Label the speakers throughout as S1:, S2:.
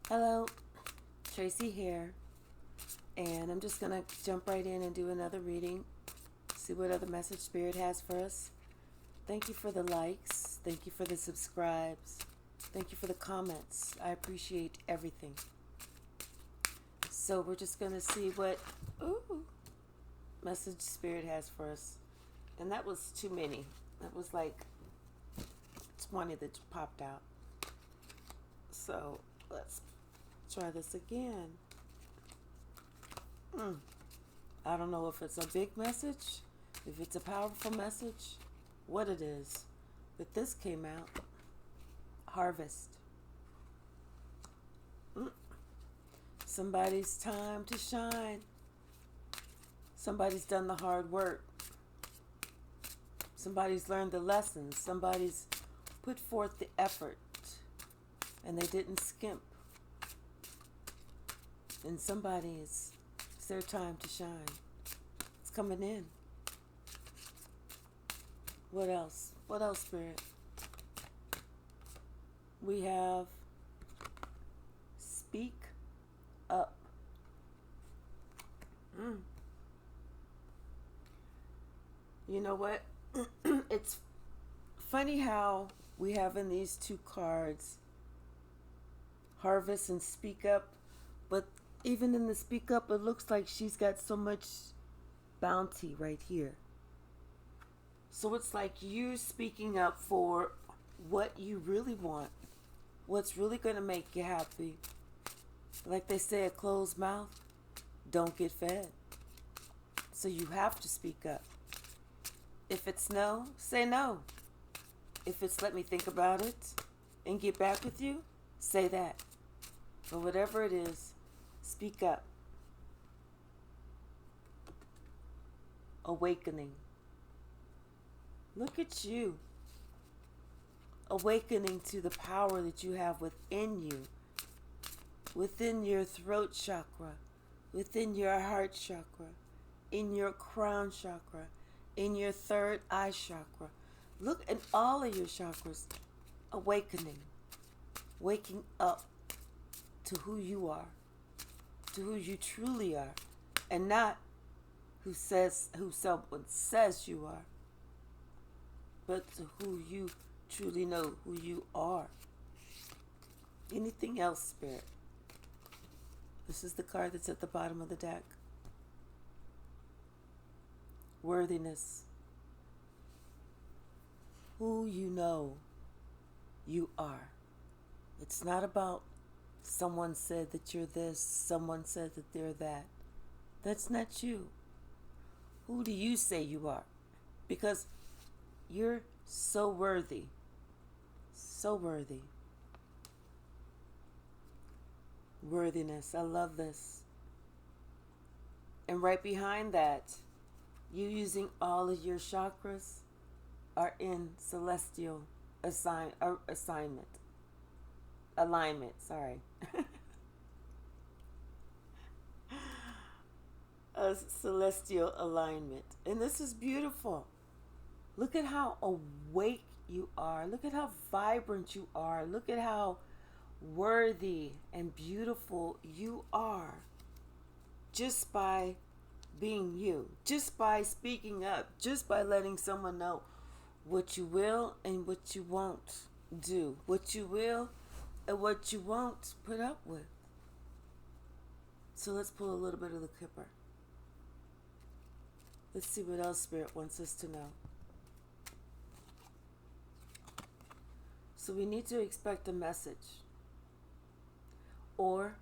S1: Hello, Tracy here, and I'm just gonna jump right in and do another reading, see what other message Spirit has for us. Thank you for the likes, thank you for the subscribes, thank you for the comments. I appreciate everything. So we're just gonna see what message Spirit has for us, and that was too many. That was like 20 that popped out. So let's try this again. I don't know if it's a big message, if it's a powerful message, what it is, but this came out. Harvest. Somebody's time to shine. Somebody's done the hard work. Somebody's learned the lessons. Somebody's put forth the effort, and they didn't skimp. And it's their time to shine. It's coming in. What else? What else, Spirit? We have speak up. You know what? It's funny how we have in these two cards harvest and speak up, but even in the speak up, it looks like she's got so much bounty right here. So it's like you speaking up for what you really want, what's really going to make you happy. Like they say, a closed mouth don't get fed. So you have to speak up. If it's no, say no. If it's let me think about it and get back with you, say that. But whatever it is, speak up. Awakening. Look at you. Awakening to the power that you have within you. Within your throat chakra. Within your heart chakra. In your crown chakra. In your third eye chakra. Look at all of your chakras. Awakening. Waking up to who you are. To who you truly are. And not who someone says you are. But to who you truly know who you are. Anything else, Spirit? This is the card that's at the bottom of the deck. Worthiness. Who you know you are. It's not about someone said that you're this, someone said that they're that. That's not you. Who do you say you are? Because you're so worthy. So worthy. Worthiness. I love this. And right behind that, you using all of your chakras are in celestial alignment. Sorry. A celestial alignment. And this is beautiful. Look at how awake you are. Look at how vibrant you are. Look at how worthy and beautiful you are. Just by being you. Just by speaking up. Just by letting someone know what you will and what you won't do. What you will and what you won't put up with. So let's pull a little bit of the Kipper. Let's see what else Spirit wants us to know. So we need to expect a message. Or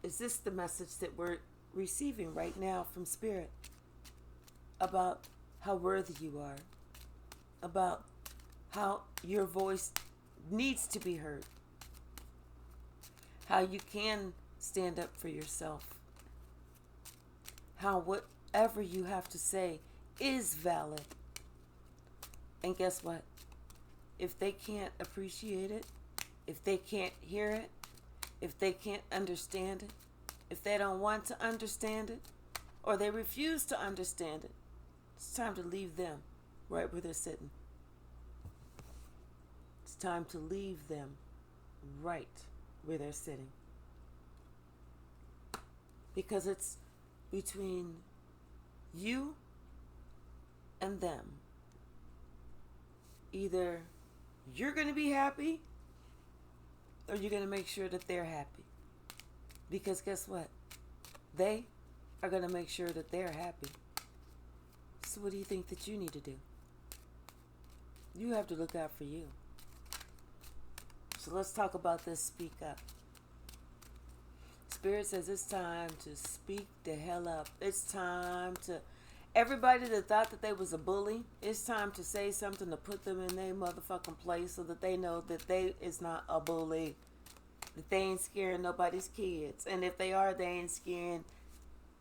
S1: is this the message that we're receiving right now from Spirit? About how worthy you are. About how your voice needs to be heard. How you can stand up for yourself. How whatever you have to say is valid. And guess what? If they can't appreciate it, if they can't hear it, if they can't understand it, if they don't want to understand it, or they refuse to understand it, it's time to leave them right where they're sitting. It's time to leave them right where they're sitting. because it's between you and them. Either you're going to be happy or you're going to make sure that they're happy. Because guess what? They are going to make sure that they're happy. So what do you think that you need to do? You have to look out for you. So let's talk about this speak up. Spirit says it's time to speak the hell up. It's time to... Everybody that thought that they was a bully, it's time to say something to put them in their motherfucking place so that they know that they is not a bully. That they ain't scaring nobody's kids. And if they are, they ain't scaring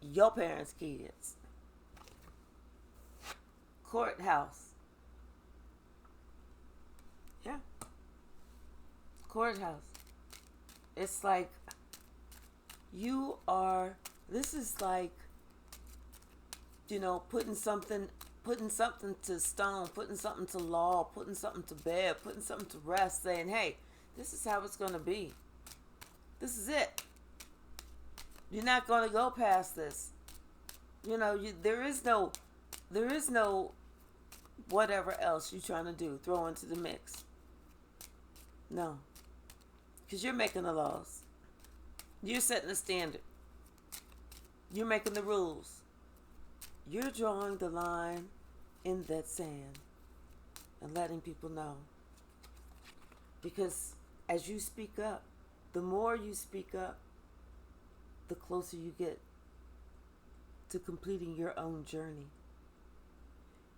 S1: your parents' kids. Courthouse. Yeah. Courthouse. It's like this is like, putting something to stone, putting something to law, putting something to bed, putting something to rest, saying, hey, this is how it's going to be. This is it. You're not going to go past this. There is no whatever else you're trying to do, throw into the mix. No. Because you're making the laws. You're setting the standard. You're making the rules. You're drawing the line in that sand and letting people know. Because as you speak up, the more you speak up, the closer you get to completing your own journey.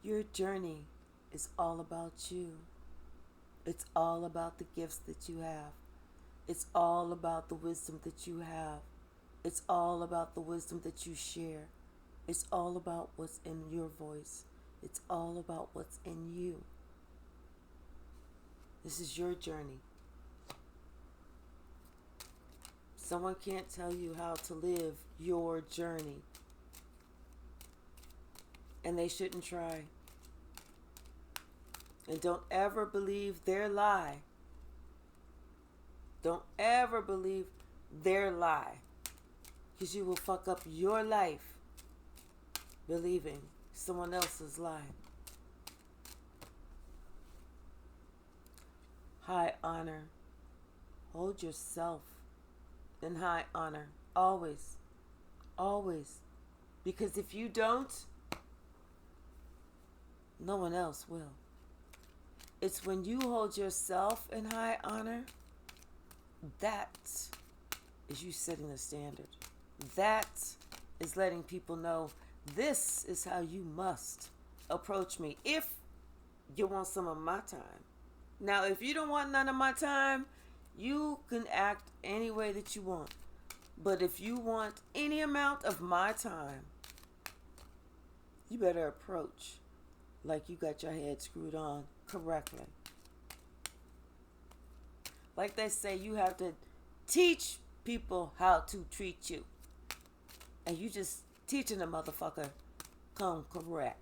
S1: Your journey is all about you. It's all about the gifts that you have. It's all about the wisdom that you have. It's all about the wisdom that you share. It's all about what's in your voice. It's all about what's in you. This is your journey. Someone can't tell you how to live your journey. And they shouldn't try. And don't ever believe their lie. Don't ever believe their lie. Because you will fuck up your life believing someone else's lie. High honor. Hold yourself in high honor. Always. Always. Because if you don't, no one else will. It's when you hold yourself in high honor, that is you setting the standard. That is letting people know this is how you must approach me if you want some of my time. Now, if you don't want none of my time, you can act any way that you want. But if you want any amount of my time, you better approach like you got your head screwed on correctly. Like they say, you have to teach people how to treat you. And you just teaching a motherfucker come correct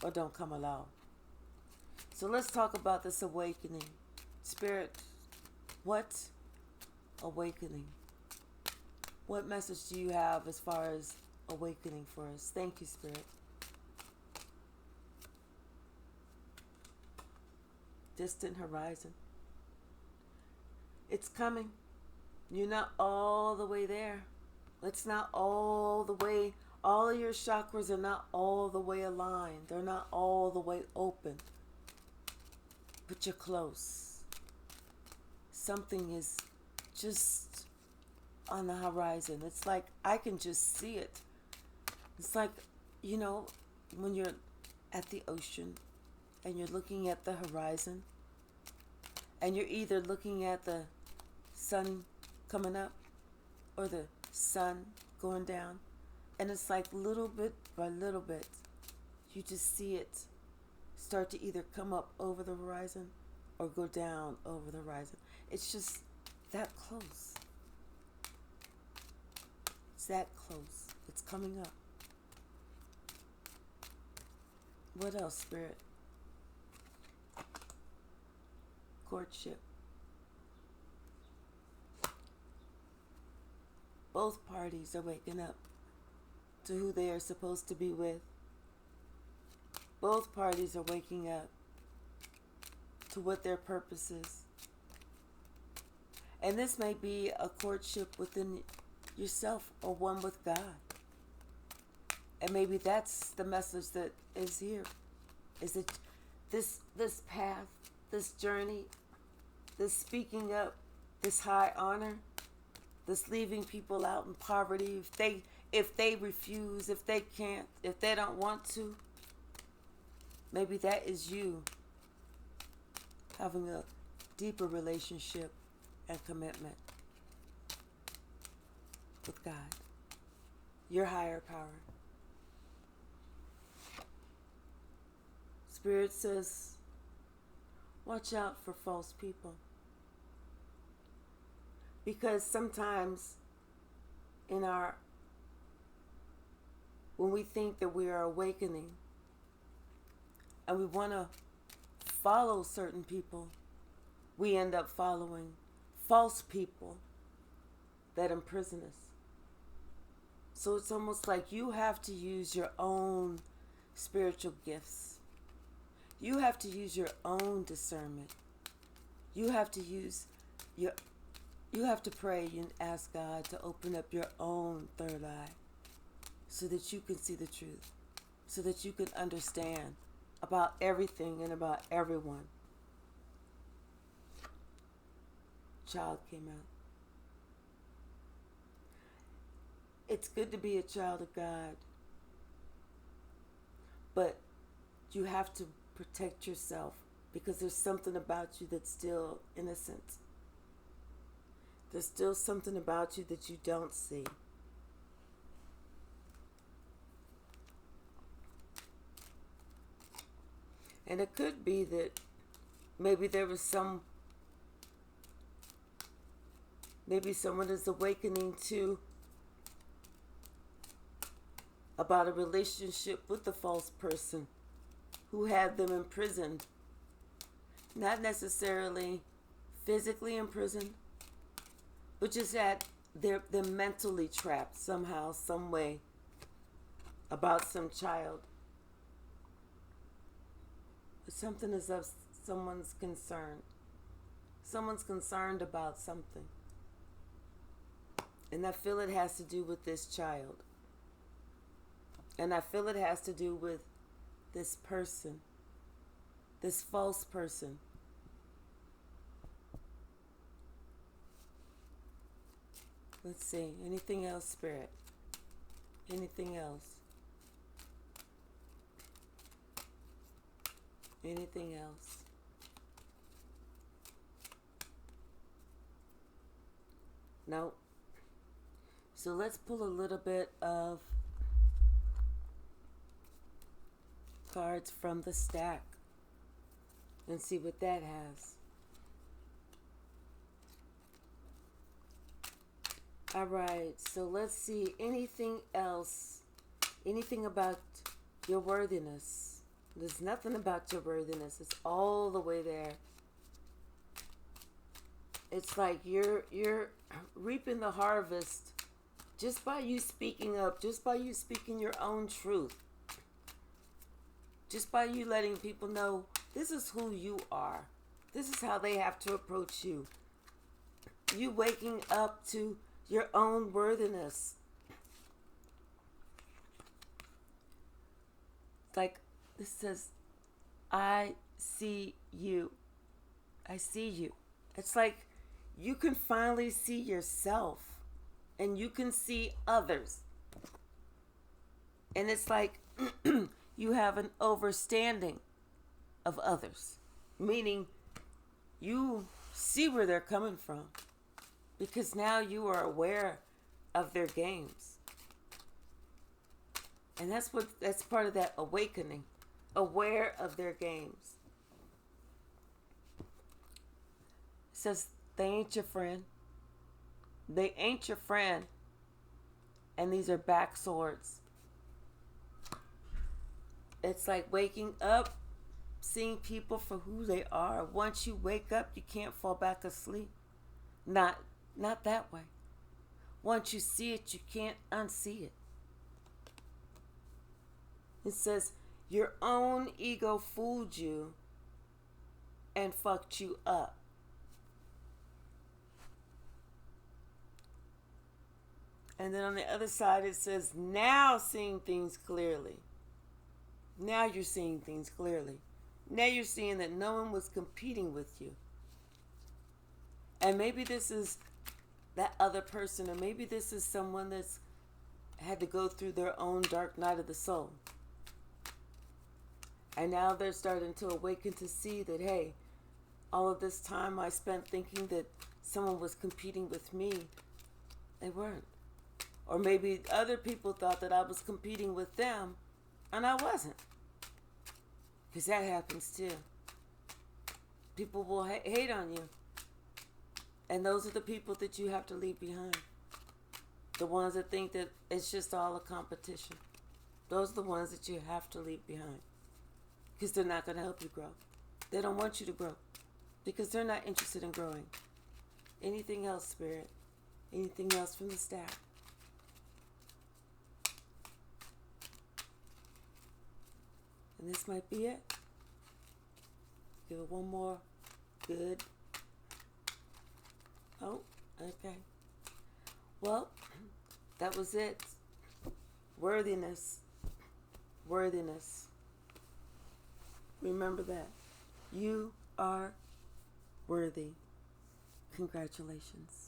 S1: or don't come along. So let's talk about this awakening. Spirit, what awakening? What message do you have as far as awakening for us? Thank you, Spirit. Distant horizon. It's coming. You're not all the way there. It's not all the way. All of your chakras are not all the way aligned. They're not all the way open. But you're close. Something is just on the horizon. It's like I can just see it. It's like, when you're at the ocean and you're looking at the horizon and you're either looking at the sun coming up or the sun going down, and it's like little bit by little bit you just see it start to either come up over the horizon or go down over the horizon. It's just that close. It's that close. It's coming up. What else, Spirit? Courtship. Both parties are waking up to who they are supposed to be with. Both parties are waking up to what their purpose is. And this may be a courtship within yourself or one with God. And maybe that's the message that is here. Is that this path, this journey, this speaking up, this high honor, this leaving people out in poverty, if they refuse, if they can't, if they don't want to, maybe that is you having a deeper relationship and commitment with God, your higher power. Spirit says, watch out for false people. Because sometimes when we think that we are awakening and we want to follow certain people, we end up following false people that imprison us. So it's almost like you have to use your own spiritual gifts. You have to use your own discernment. You have to pray and ask God to open up your own third eye so that you can see the truth, so that you can understand about everything and about everyone. Child came out. It's good to be a child of God, but you have to protect yourself because there's something about you that's still innocent. There's still something about you that you don't see. And it could be that maybe someone is awakening to about a relationship with a false person who had them imprisoned. Not necessarily physically imprisoned, but just that they're mentally trapped somehow, some way about some child. Something is of someone's concern. Someone's concerned about something. And I feel it has to do with this child. And I feel it has to do with this person, this false person. Let's see. Anything else, Spirit? Anything else? Anything else? Nope. So let's pull a little bit of cards from the stack and see what that has. All right, so let's see. Anything else? Anything about your worthiness? There's nothing about your worthiness. It's all the way there. It's like you're reaping the harvest just by you speaking up, just by you speaking your own truth. Just by you letting people know this is who you are. This is how they have to approach you. You waking up to your own worthiness. Like this says, I see you. I see you. It's like you can finally see yourself and you can see others. And it's like you have an overstanding of others, meaning you see where they're coming from because now you are aware of their games. And that's part of that awakening, aware of their games. It says they ain't your friend. They ain't your friend. And these are back swords. It's like waking up, seeing people for who they are. Once you wake up, you can't fall back asleep. Not that way. Once you see it, you can't unsee it. It says, your own ego fooled you and fucked you up. And then on the other side it says, now seeing things clearly. Now you're seeing things clearly. Now you're seeing that no one was competing with you. And maybe this is that other person, or maybe this is someone that's had to go through their own dark night of the soul. And now they're starting to awaken to see that, hey, all of this time I spent thinking that someone was competing with me, they weren't. Or maybe other people thought that I was competing with them, and I wasn't. Because that happens too. People will hate on you. And those are the people that you have to leave behind. The ones that think that it's just all a competition. Those are the ones that you have to leave behind. Because they're not going to help you grow. They don't want you to grow. Because they're not interested in growing. Anything else, Spirit? Anything else from the staff? And this might be it. Give it one more. Good. Oh, okay. Well, that was it. Worthiness. Worthiness. Remember that. You are worthy. Congratulations.